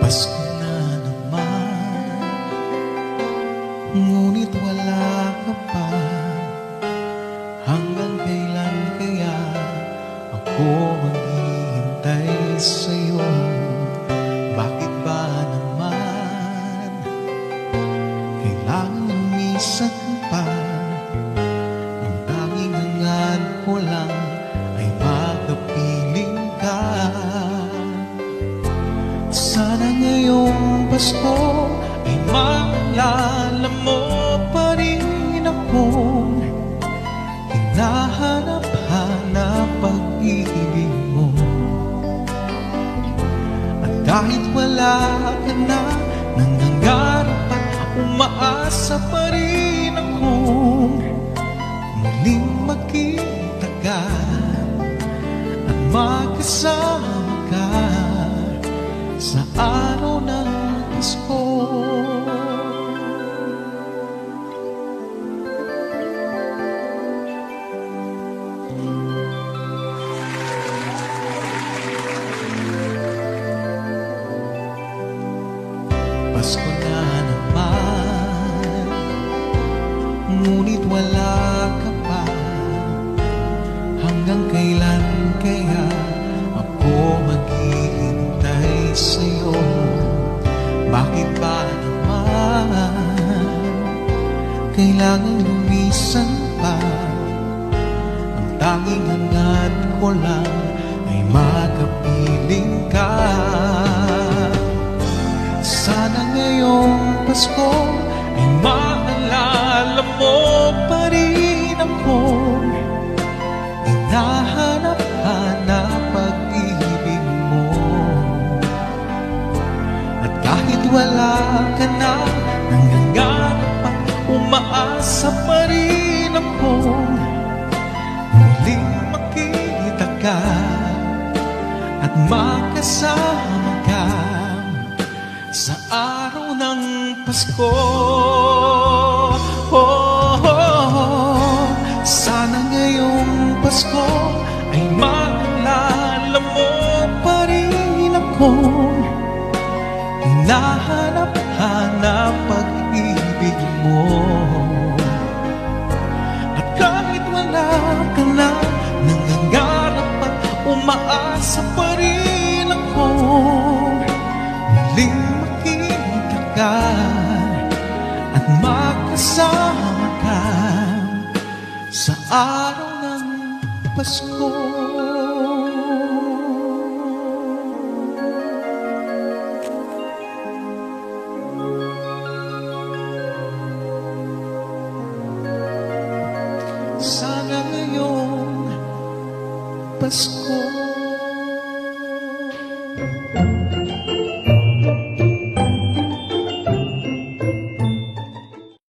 Pasko na naman, ngunit wala ka pa. Hanggang kailan kaya ako maghihintay sa'yo? Bakit ba naman kailangan lumisan pa? Ang tanging hangad ko lang ay makapiling ka. Sana ngayong Pasko ay maalala mo pa rin akong hinahanap-hanap pag-ibig mo. At kahit wala ka na, nangangarap at umaasa pa rin akong muling makita ka at magkasama ka sa araw ng Pasko. Pasko na naman, ngunit wala ka pa. Hanggang kailan kaya ako maghihintay sa'yo? Bakit ba naman kailangan lumisan pa? Ang tanging hangad ko lang ay makapiling ka. Sana ngayong Pasko ay maalala mo pa rin akong hinahanap-hanap pag-ibig mo. At kahit wala ka na, nangangarap at umaasa pa rin akong muling makita ka at makasama ka sa araw ng Pasko. Sana ngayong Pasko ay maalala mo pa rin akong hinahanap-hanap pag-ibig mo. At kahit wala ka na, nangangarap at umaasa pa rin akong muling makita ka at makasama ka sa araw ng Pasko.